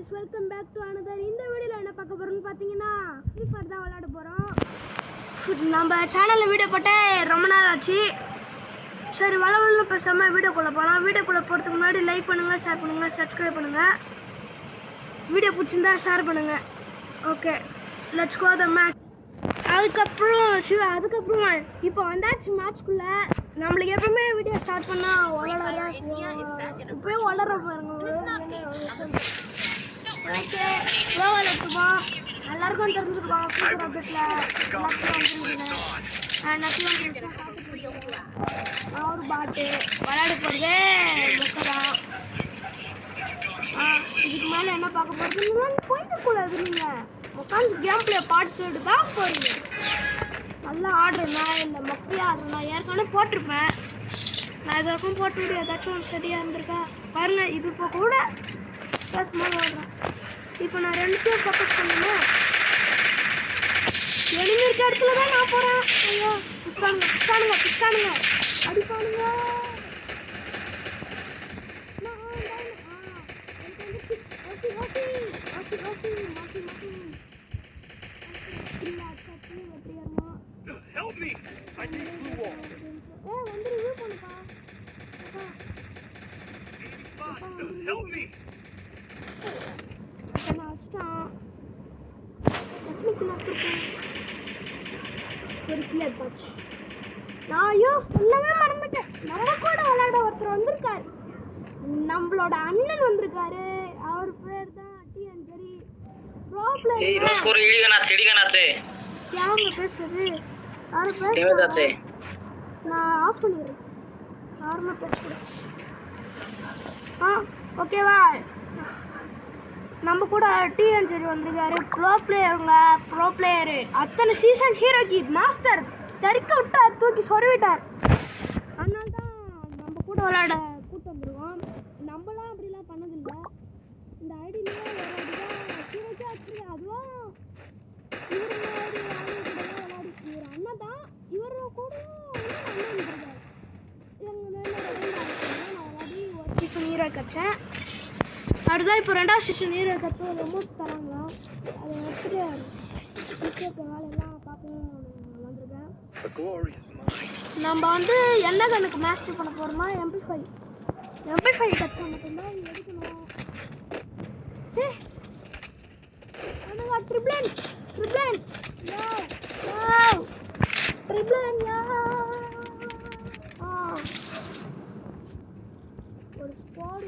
guys, welcome back to another. இந்த வீடியோல என்ன பார்க்க போறோம்னு பாத்தீங்கன்னா ஃப்ரீ ஃபயர் தான் விளையாட போறோம். நம்ம சேனல்ல வீடியோ போட்டு ரொம்ப நாள் ஆச்சு. சரி வளவளன்னு பேசாம வீடியோக்குள்ள போலாம். வீடியோக்குள்ள போறதுக்கு முன்னாடி லைக் பண்ணுங்க, ஷேர் பண்ணுங்க, சப்ஸ்கிரைப் பண்ணுங்க. வீடியோ பிடிச்சிருந்தா ஷேர் பண்ணுங்க. Okay, let's go the match. அதுக்கப்புறம் இப்போ வந்தாச்சு மேட்ச்க்குள்ள. நம்மளுக்கு எப்பவுமே வீடியோ ஸ்டார்ட் பண்ணா இப்போயும் வளர பாருங்க. ஓகே, ஸ்லோவாக எடுத்துப்போம். எல்லாருக்கும் தெரிஞ்சிருக்கோம் ஃப்ரீ அப்டேட்ல ஒரு பாட்டு விளையாட போகிறதே முக்கதான். இதுக்கு மேலே என்ன பார்க்க போகிறது போயிடக்கூடாது. நீங்கள் உட்காந்து கேம் பிளே பார்த்துட்டு தான் போகிறீங்க. நல்லா ஆடுறேன்னா இல்லை மொக்கையாக ஆடுறேன்னா ஏற்கனவே போட்டிருப்பேன். நான் இது வரைக்கும் போட்டு விட ஏதாச்சும் சரியாக இருந்திருக்கா பாருங்க. இது இப்போ கூட பேசும்போது ஆடுறேன். இப்போ நான் ரெண்டுத்தையும் ஃபோக்கஸ் பண்ணணும். எனிமி இருக்க இடத்துல தான் நான் போகிறேன். ஐயோ பிஸ்தானுங்க அடிப்பானுங்க. Help me! I need blue wall. Help me! சொல்லவே மறந்துட்டேன். நம்ம கூட விளையாட ஒருத்தர் வந்திருக்காரு. நம்மளோட அண்ணன் வந்திருக்காரு. அவர் பேர் தான் டிஎன்ஜெரி. யாருங்க பேசுறது? யாரு பேசுறது? நான் ஆஃப் பண்ணிடுறேன். யாருமே பேசக்கூடாது. ஓகேவா? நம்ம கூட டிஎன்ஜெரி வந்திருக்காரு. Bro player. அத்தனை சீசன் ஹீரோ கிட் மாஸ்டர் தறிக்க விட்டார், தூக்கி சொருவிட்டார். அதனால தான் நம்ம கூட விளையாட கூட்டு வந்துருவோம். நம்மளாம் அப்படிலாம் பண்ணதில்லை. இந்த ஐடியிலேயே ஹீரோக்கே ஆச்சு. அதுவும் இவர் மாதிரி விளையாடி இவர் அண்ணன் தான். இவர் கூட அண்ணன் இருக்காரு. நான் விளையாடி ஒரு சீசன் ஹீரோ கட்சேன். அடுத்ததான் இப்போ 2வது சீசன் ஹீரோ கட்சேன். ஒரு அமௌண்ட் தராங்க. அதை எடுத்துட்டு வேலையெல்லாம் பார்க்கணும் வந்திருக்கேன். நம்ம வந்து என்ன கணக்கு மாஸ்டர் பண்ண போகிறோம்னா MP5 கட்சேன் மட்டும்தான் எடுக்கணும். ட்ரிப்ளன் ஒரு ஸ்குவாட்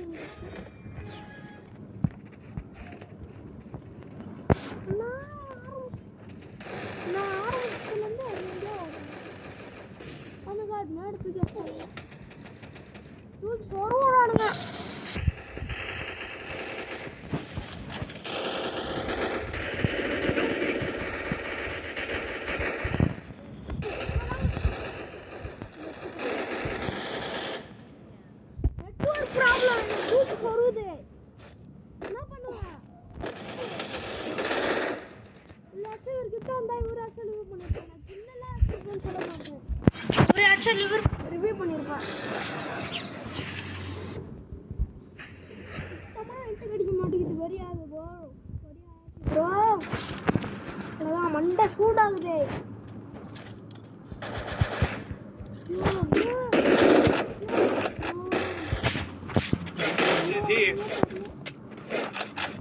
நான் ஆரம்பத்துலேருந்து அது நேரத்துக்கு சொருவானுங்க. என்ன பண்ணுவேன்? இல்லாச்சும் இவர்கிட்ட வந்தா இவர் ஆக்சுவல் ரிவ்யூ பண்ணிருப்பேன். நான் சின்னலாம் சொல்ல மாட்டேன். ஒரு ஆக்சுவல் ரிவ்யூ பண்ணியிருப்பேன். கிடைக்க மாட்டேங்குது. வரியாது ப்ரோ. அதான் மண்டை சூடாகுது.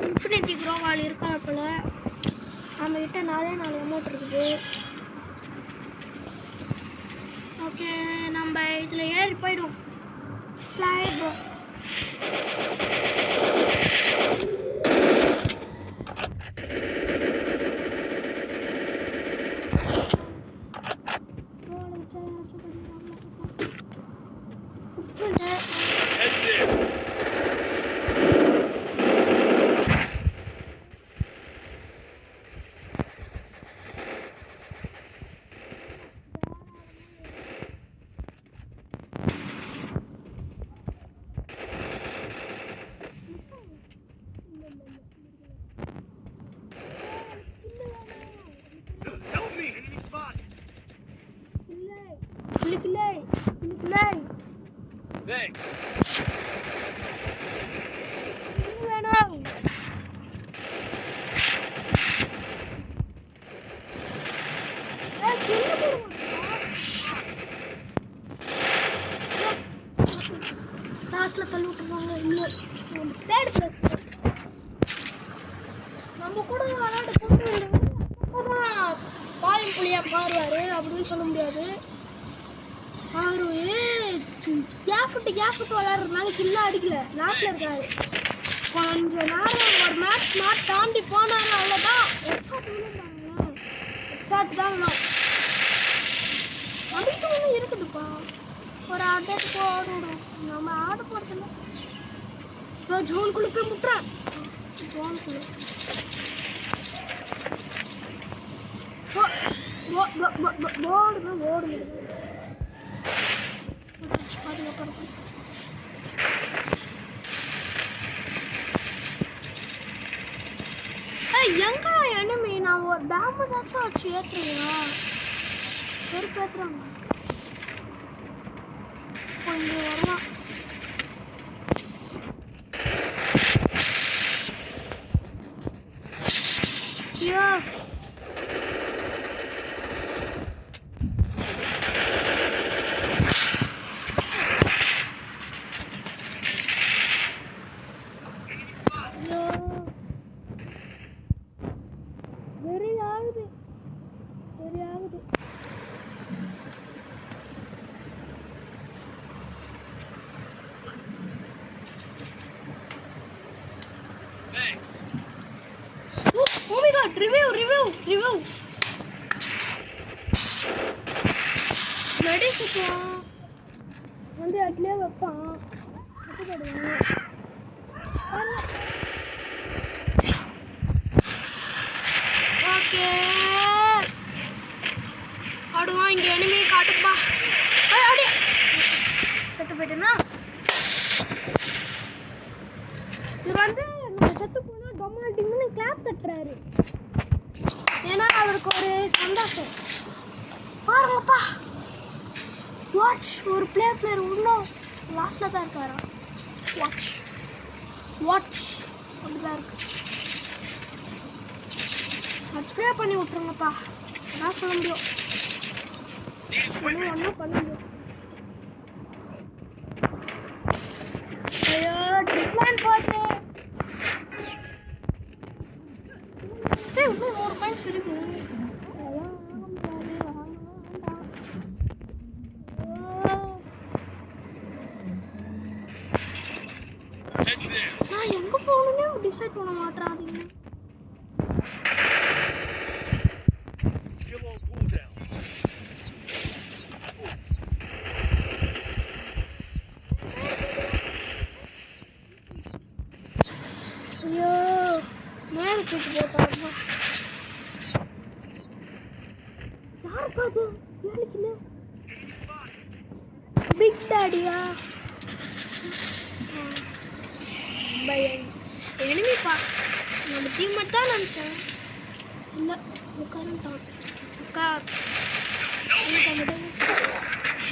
இன்ஃபினிட்டி க்ரோவால் இருக்கா போல. நம்ம கிட்ட 4 அமௌண்ட் இருக்குது. ஓகே, நம்ம இதில் ஏறி போயிடும். Flight bro. மாறுவார் அப்படின்னு சொல்ல முடியாது. அவர் கேஃப் விட்டு விளையாடுறதுனால கில்ல அடிக்கல, லாஸ்ட்ல இருக்காரு. கொஞ்ச நேரம் ஒரு மேட்ச் நாட் தாண்டி போனாரு, அவ்வளோதான். ஹெட்ஷாட் தான் வேணும். அதுக்கு ஒன்றும் இருக்குதுப்பா, ஒரு அட்டைக்கு போடணும். நம்ம ஆட போகிறதில்ல. ஜோனுக்குள்ள போய் முட்டுறேன். ஜோனுக்குள்ள ஓடுங்க. எங்க எனிமி? நான் ஒரு டேமேஜ் ஆச்சும் வச்சு ஏற்றுறீங்களா? சரி பேசுறாங்க கொஞ்சம் வரலாம். ஐயோ Oh my god, review. Medicine வந்து அதுலயே வைப்பான். ஓகே ஆடுவான். இங்க எனிமி காட்டுப்பா. அடி செத்து போயிட்டேன்னா இவர் வந்து செத்து போனா டொமாட்டிங்னு கிளாப் தட்டுறாரு. ஏன்னா அவருக்கு ஒரு சந்தோஷம். பாருங்கப்பா, வாட்ச் ஒரு பிளேயர் இன்னும் லாஸ்ட்ல தான் இருக்காரா? வாட்ச் அப்படிதான் இருக்கு. சப்ஸ்கிரைப் பண்ணி விட்டுருங்கப்பா, அதான் சொல்ல முடியும். ஒன்றும் பண்ண முடியும். ஐயோ டிப்ளான் போட்டு இன்னும் 100 பாயிண்ட்ஸ் இருக்கு. நான் எங்க போகணும்னே டிசைட் பண்ண மாட்டேறாதீங்க. ஐயோ மேலே தூக்கி போட்டாருமா. யார் பாது வேலைக்குல பிக் டாடியா? எனிமி பா, நம்ம டீம் மட்டும் தான் நினச்சேன். இல்லை உட்காந்துட்டான்.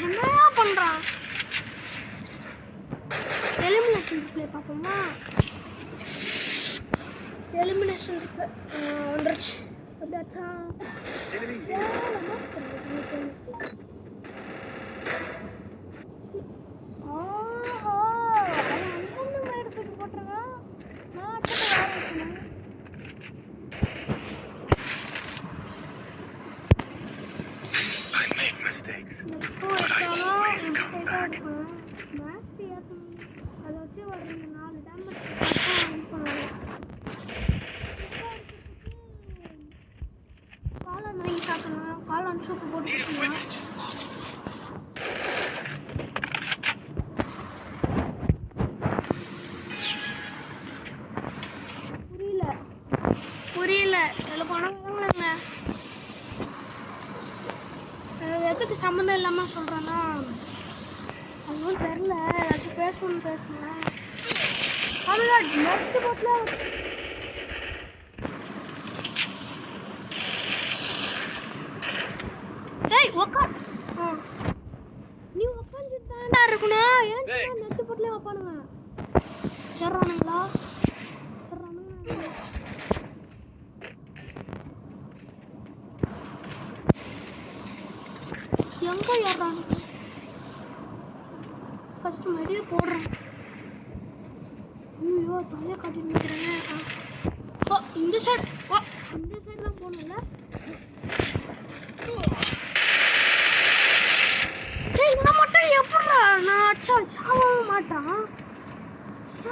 என்னையா பண்ணுறான்? எலிமினேஷன் ரிப்ளே பார்ப்போமா? எலிமினேஷன் ரிப்ளே வந்துருச்சு. அப்படியாச்சா? காளான் சூப்பு போட்டு புரியல சொல்ல போனா எதுக்கு சம்மந்தம் இல்லாம சொல்றேன்னா அதுவும் தெரியல. ஏதாச்சும் பேசுனேன். நெட்டு போட்டுல நீ உட்காந்துட்டு தாண்டா இருக்கணும். ஏன் நெட்டு போட்டுல வைப்பானுங்க? ஏறானுங்களா? எங்க ஏறானுங்க? ஃபர்ஸ்ட் மெடியை போடுறேன். ஐயோ தலையை காட்டிட்டு நிற்கிறேன். இந்த சைடு தான் போகணும்ல. அடிச்சா சாவவும் மாட்டான்.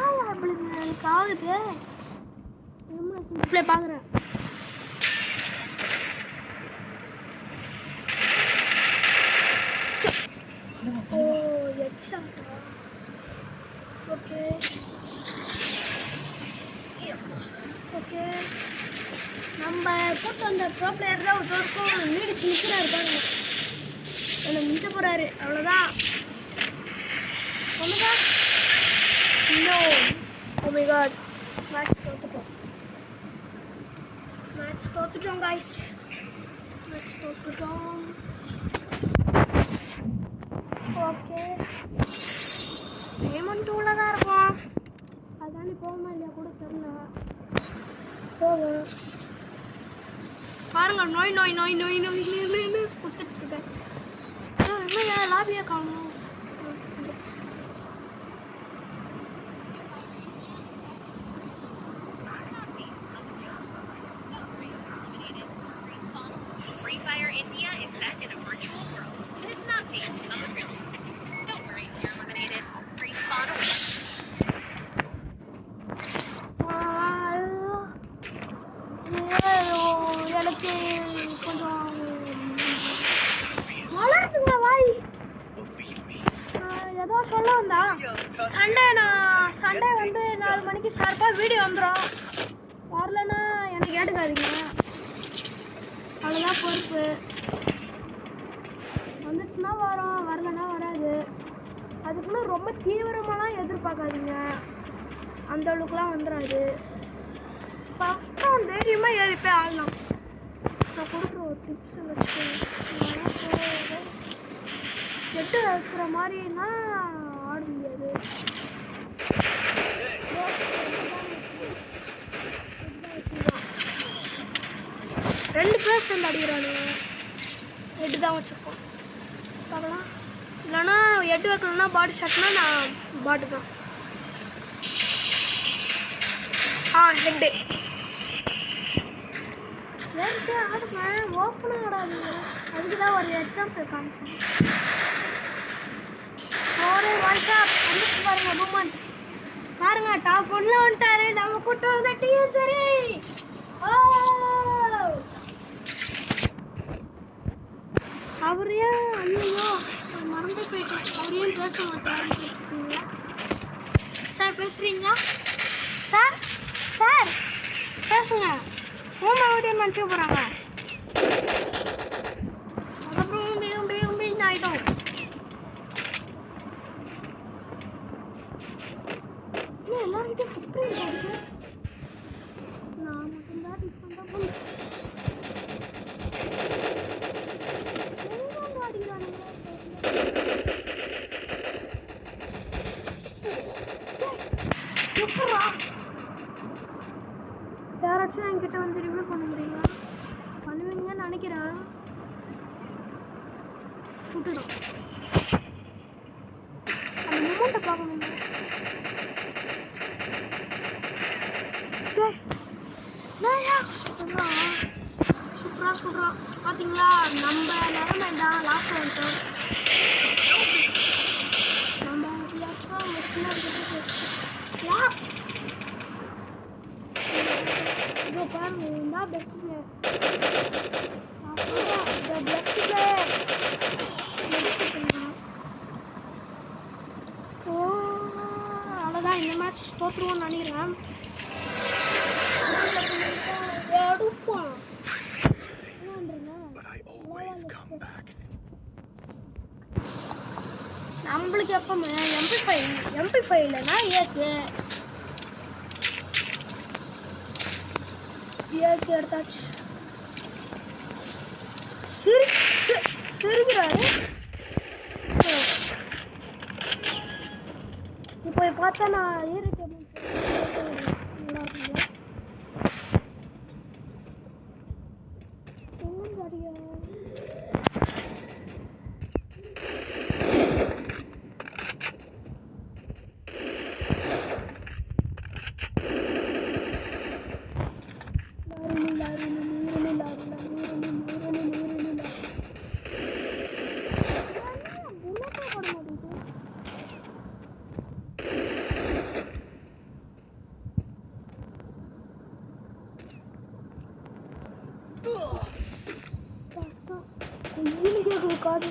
ஏன் அப்படி எனக்கு ஆகுது? பிளே பார்க்குறேன். ஓ ஹெட்ஷாட்டா? Okay okay. நம்ம போட்டு வந்த ப்ரோ பிளேயர் தான் ஒருத்தருக்கும் நீடிச்சு நிற்கிறாரு பாருங்க. என்னை மிஞ்ச போகிறாரு. அவ்வளோதான். ஒன்றுதா இன்னும். ஓ மை காட், மேட்ச் தோத்துட்டோம் காய்ஸ். மேட்ச் தோத்துட்டோம். ஓகே, பேமெண்ட் உள்ள தான் இருக்கும். அதானே போகுமா இல்லையா கூட தெரியல. போகும் பாருங்க. நோய் நோய் நோய் நோய் நோய் நோய் கொடுத்துட்ருக்கேன். என்ன லாபியாக காணும். Free Fire India is set in a virtual world, and it's not based on the real world. Don't worry if you're eliminated. Respawn awaits. எனக்கு கொஞ்சம் வளர்த்துங்க வாய். ஏதோ சொல்ல வந்தா சண்டே வந்து 4 மணிக்கு ஷார்ப்பாக வீடியோ வந்துடும். வரலன்னா எனக்கு கேட்டுக்காதீங்க. அவ்வளோதான் பொறுப்பு. வந்துச்சுன்னா வரும், வரலன்னா வராது. அதுக்குன்னு ரொம்ப தீவிரமாலாம் எதிர்பார்க்காதீங்க. அந்த அளவுக்குலாம் வந்துடாது. ஃபஸ்ட்டு தைரியமாக ஏறிப்பே ஆடலாம். நான் கொடுக்குற ஒரு டிப்ஸை வச்சு கெட்டு வைக்கிற மாதிரின்னா ஆட முடியாது. ரெண்டு பேர் சேர்ந்து அடிக்கிறானுங்க. 8 தான் வச்சுருக்கோம். பார்க்கலாம். இல்லைன்னா 8 வைக்கலன்னா பாடி ஷாட்னா நான் பாட்டு தான். ஹெட்டு வேறு ஆடுவேன். ஓப்பனாக ஆடாதுங்க. அதுக்கு தான் ஒரு எக்ஸாம்பிள் காமிச்சேன். ஒரு வாய்ஸா வந்துச்சு பாருங்க. மூமெண்ட் பாருங்க. டாப் 1ல வந்துட்டாரு. நம்ம கூட்டு வந்த டீம் சரி. ஓ அவர் ஏன் ஐயோ மறந்து போயிட்டேன். அவர் ஏன் பேச மாட்டாரு? சார் பேசுறீங்களா? சார் சார் பேசுங்க. ஹோம் ஆடியோ நினச்சிக்க போகிறாங்க. அதுக்கப்புறம் ஆகிட்டோம். ஏன் எல்லாருக்கிட்டையும் ஃபுட்பிரிண்ட் இருக்குது? நான் மட்டும்தான் டிஃப்ரெண்டாக போனேன். யாராச்சும் என்கிட்ட வந்து ரிவ்யூ பண்ண முடியுமா? பண்ணுவீங்கன்னு நினைக்கிறேன். சுட்டுடும். அந்த மூமெண்ட்டை பார்க்கணும். சூப்பராக சொல்கிறான். பார்த்தீங்களா? நம்ம நிலைமை தான். லாஸ்ட் வந்துட்டோம். நம்ம இதோ பாருங்க. இதுதான் best player. Best player. Oh அவ்வளோதான். இந்த மேட்ச் தோற்றுருவோம்னு நினைக்கிறேன். எடுப்போம். நம்மளுக்கு எப்பவுமே MP5 இல்லைன்னா ஏக்கு எடுத்தாச்சு. சிரிக்கிறாரு. இப்போ பார்த்தா நான் ஏறிட்டேன். ஈனு கேட்குது காது.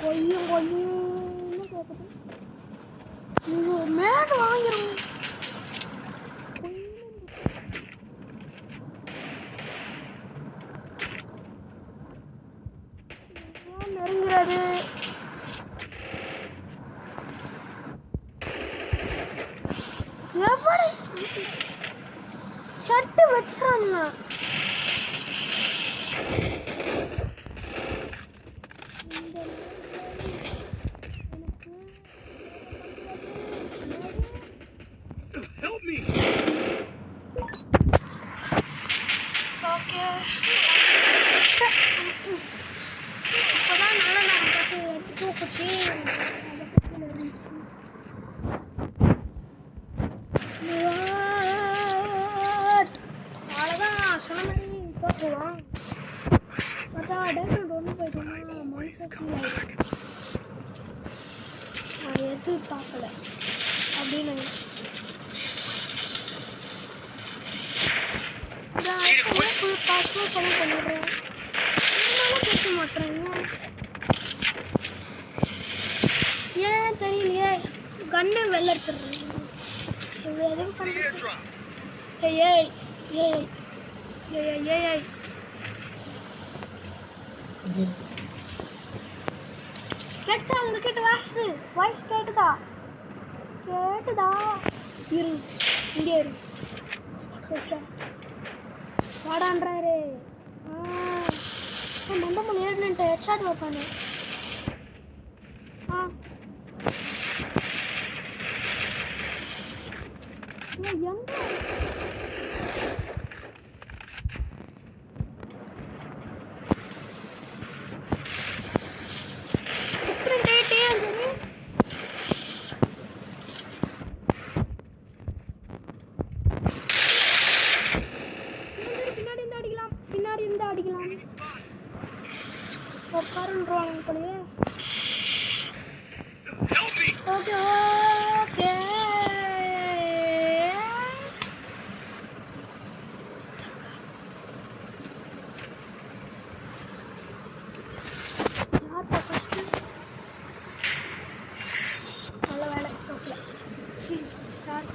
கொய்யும் கொய்யும் கேட்குது. இது மேடு வாங்கிடும். நெருங்கிறது. எப்படி ஷட்டு வச்சாங்க. Help me! ஓகே இப்போதான் நல்ல நேரம் பார்த்து எடுத்து போச்சு. அவ்வளோதான் சொன்ன மாதிரி போட்டுருவான். அதான் டேரக்ட் ஒன்று போயிட்டோம்னா மனுஷன் அது எதிர்பார்க்கல அப்படின்னு ஃபுல் பாஸ்லாம் செலவு பண்ணிடுறேன். இருந்தாலும் பேச மாட்டேறீங்க ஏன் தெரியலையே. கண்ணை வெளில எடுத்துடுறேன். இது எதுவும் பண்ணுறேன். ஏய் ஏய் ஏய் ஏய் ஏய் ஏய் கேட்டுச்சா உங்ககிட்ட வாய்ஸ் கேட்டுதா இரு இங்கே இரு வாடான்றாரு. மண்டபம் ஏறினு ஹெட்ஷாட் வைப்பானு. எங்க பின்னாடி இருந்து அடிக்கலாம். உட்காருன்றாங்க போலயே. ஓகே ஓகே நல்ல வேலை தோக்கல. ஸ்டார்ட்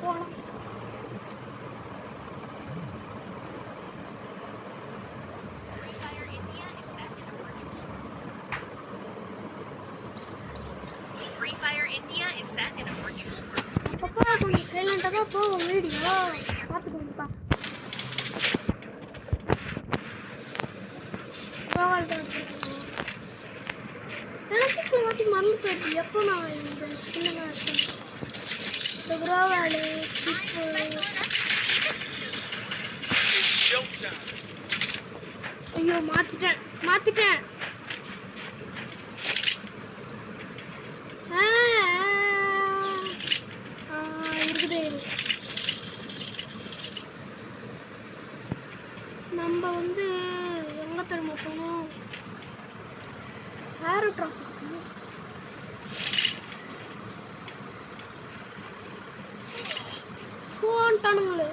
போகலாம். Free Fire India is set in a virtual world. அப்பப்போ கொஞ்சம் சைலண்டாக தான் போகும் வீடியோ. பார்த்துக்கோங்கப்பா. எனக்கு சில வாட்டி மறந்து போயிடுது எப்போ நான் இந்த ஸ்கில்லாம் இருக்கேன். இந்த குரோவாலு சிப்பு ஐயோ மாற்றிட்டேன் இருக்குது. நம்ம வந்து எங்கே தெரியுமா போகணும். ஏரோ ட்ராப் போன்ட்டானுங்களே.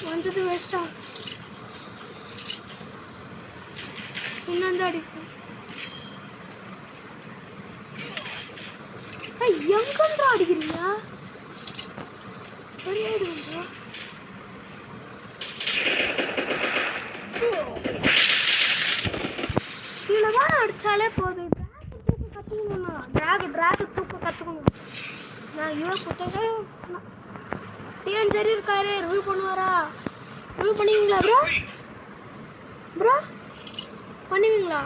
வந்தது வேஸ்டா. இன்னும் அடிப்போம். எங்கன்றா அடிக்கிறீங்க. கீழதான் அடிச்சாலே போதும். டிராக் தூக்க கற்றுக்கணும். நான் இவன் புத்தக டிஎன் சரி இருக்காரு. ரிவ்யூ பண்ணுவாரா? ரிவ்யூ பண்ணுவீங்களா ப்ரோ பண்ணுவீங்களா?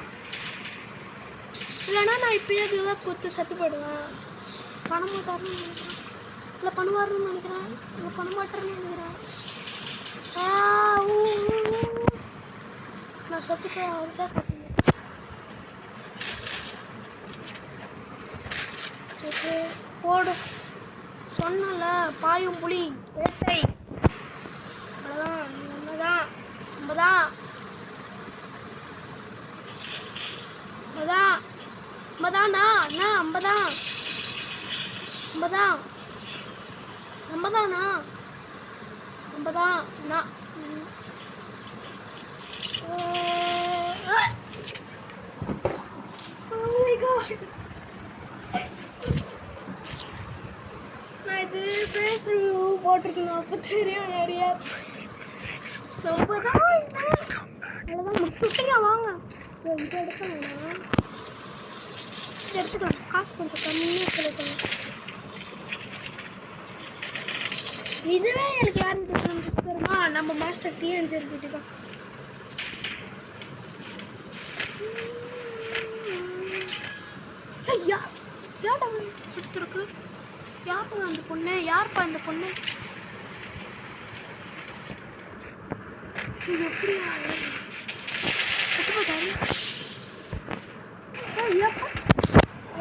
இல்லைன்னா நான் இப்பயே இதுதான் கொடுத்து சத்து போயிடுவேன். பண்ண மாட்டாருன்னு நினைக்கிறேன். இல்லை பண்ணுவாருன்னு நினைக்கிறேன். இல்லை பண்ண மாட்டாருன்னு நினைக்கிறேன். நான் சத்து போய் அவர்தான் கட்டுங்க. ஓகே போடு. சொன்னல பாயும் புலி வேட்டை. அவ்வளோதான். நம்மதான்டா அண்ணா. 50 தான் நம்ம தானா? நம்ம தான். நான் நான் இது பேசுறேன் போட்டிருக்கணும். அப்போ தெரியும் நிறைய. ரொம்ப தான் அவ்வளோதான் முக்கியம். வாங்க இது எடுக்கணும். எடுத்துக்கலாம். காசு கொஞ்சம் கம்மியாக செலுத்தணும். இதுவே எனக்கு யாருன்னு தெரிஞ்சுக்கிறோமா? நம்ம மாஸ்டர் டிஎன்ஜர் கிட்ட தான். ஐயா யார் எடுத்துருக்கு? யாருப்பா அந்த பொண்ணு? யாருப்பா அந்த பொண்ணு? இது எப்படியா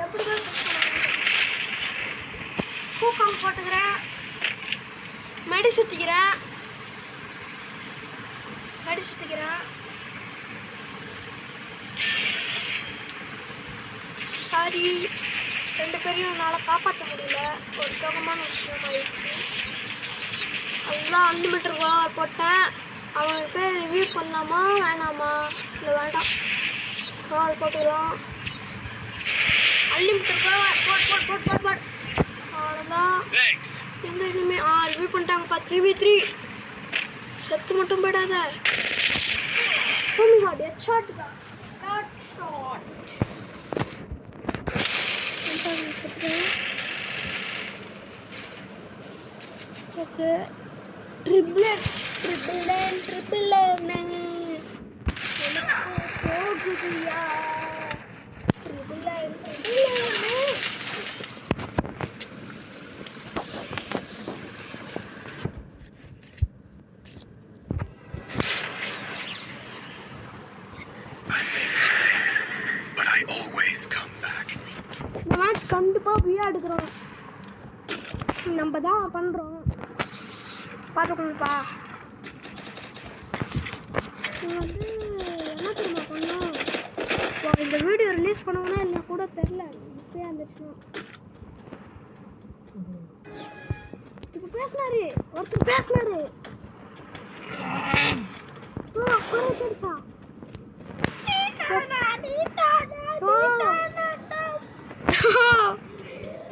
எப்படிதான் பூக்காம் போட்டுக்கிறேன். மடி சுத்திக்கிறேன். சாரி, 2 பேரையும் என்னால் காப்பாற்ற முடியல. ஒரு சோகமான விஷயம் ஆயிடுச்சு. அதுதான் அன்லிமிட்டட் கோல் போட்டேன். அவனுக்கு பேர் ரிவ்யூ பண்ணலாமா வேணாமா? இல்லை வேண்டாம், கோல் போட்டுக்கலாம். அன்லிமிட்டட் கோல் போட். அவ்வளோதான். எங்க இனிமே ரிவ்யூ பண்ணிட்டாங்கப்பா. 3v3 செத்து மட்டும் போயிடாத. Oh my god, headshot தான். Headshot. ஓகே, ட்ரிபிள் போகுதுயா. கண்டிப்பாக பியா எடுக்கிறோம். நம்ம தான் பண்ணுறோம். பார்த்துக்கணும்ப்பா. வந்து என்ன தெரியுமா பண்ணோம்? இந்த வீடியோ ரிலீஸ் பண்ணுவோன்னா இல்லை கூட தெரில. இப்போயே வந்துச்சுன்னா இப்போ பேசினாரு ஒருத்தர் பேசினாரு. கிடைச்சா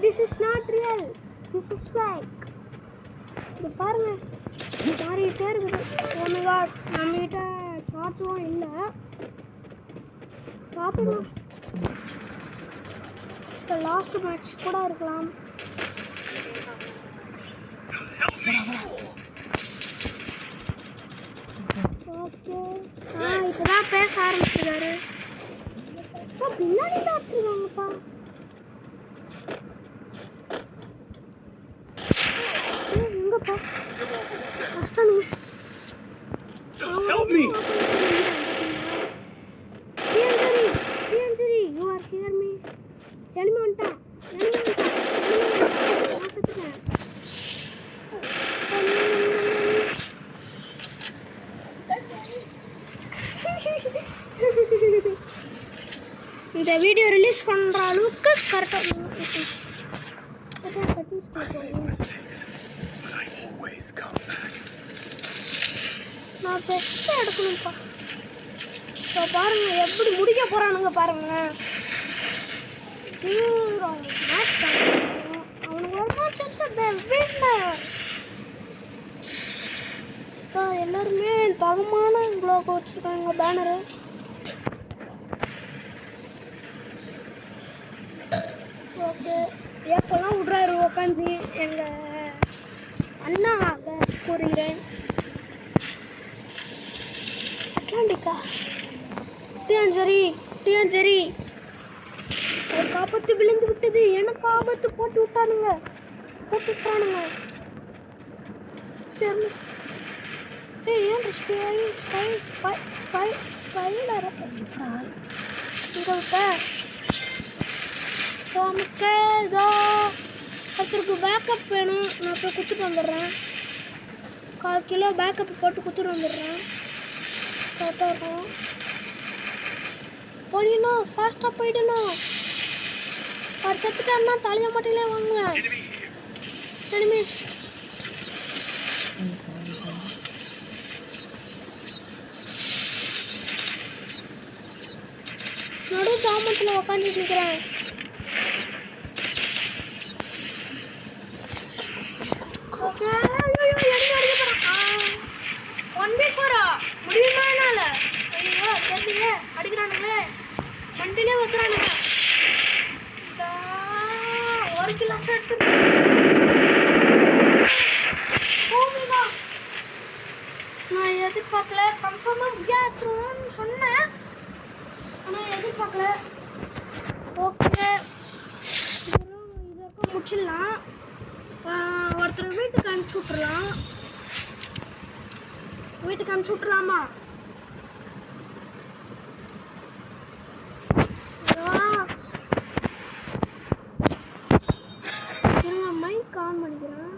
this is not real, this is fake. இது பாருங்க மாறிட்டே இருக்குது. Oh my god, நம்மகிட்ட சார்ஜும் இல்லை. பார்த்துக்கலாம், இப்போ லாஸ்ட் மேட்ச் கூட இருக்கலாம். ஓகே, இப்போதான் பேச ஆரம்பிச்சிருக்காரு. பின்னாடி தான் வச்சுருக்காங்கப்பா. எங்கப்பா கஷ்டம். Help me! TNJerry, you are hear me? Enemy வந்துட்டான். இந்த வீடியோ ரிலீஸ் பண்ணுற அளவுக்கு கரெக்டாக நான் பெஸ்ட்டாக எடுக்கணும்ப்பா. இப்போ பாருங்க எப்படி முடிக்க போகிறானுங்க பாருங்க. அவனுக்கு ஒரு மேட்ச் எல்லாருமே தரமான க்ளோக்கு வச்சுருக்காங்க பேனரு. ஓகே, எப்போல்லாம் விட்றாரு உட்காந்து எங்கள் அண்ணா கூறுகிறேன். அட்லாண்டிக்கா டிஎன்ஜெரி எனக்கு ஆபத்து விழுந்து விட்டது. எனக்கு ஆபத்து போட்டு விட்டானுங்க. ஏன் ஒருத்தருக்கு பேக்கப் வேணும். நான் போய் கொடுத்துட்டு வந்துடுறேன். 1/4 கிலோ பேக்கப் போட்டு கொடுத்துட்டு வந்துடுறேன். கரெக்டாக இருக்கும். போயிடணும், ஃபாஸ்ட்டாக போயிடணும். ஒரு செத்துட்டேன்னா தலையை மட்டும் வாங்குவேன். எனிமீஸ் நடு சாமத்தில் உட்காந்துட்டு இருக்கிறேன். ஓகே 1v4 முடியுமா என்னால? ஐயோ தெரியல, அடிக்கிறானுங்களே, கண்டினியூ வைக்கிறானுங்க. ஒரு கிலோ எடுத்து நான் எதிர்பார்க்கல. கன்ஃபார்மாக முடியாதுன்னு சொன்னேன், ஆனால் எதிர்பார்க்கல. ஓகே இதற்கும் முடிச்சிடலாம். ஒருத்தர் வீட்டுக்கு அனுப்பிச்சி விட்றலாம். வீட்டுக்கு அனுப்பிச்சி விட்றலாமா? மைக் ஆன் பண்ணிக்கிறேன்.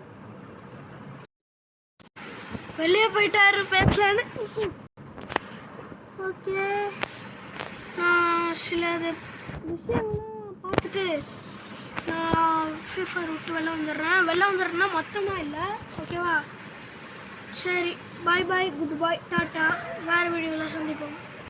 வெளியே போயிட்டாரு பேசலான்னு. ஓகே நான் சில விஷயங்கள்லாம் பார்த்துட்டு நான் ஃப்ரீ ஃபயர் விட்டு வெளில வந்துடுறேன்னா மொத்தமாக இல்லை. ஓகேவா? சரி, பாய் பாய், குட் பாய், டாட்டா. வேறு வீடியோவில் சந்திப்போம்.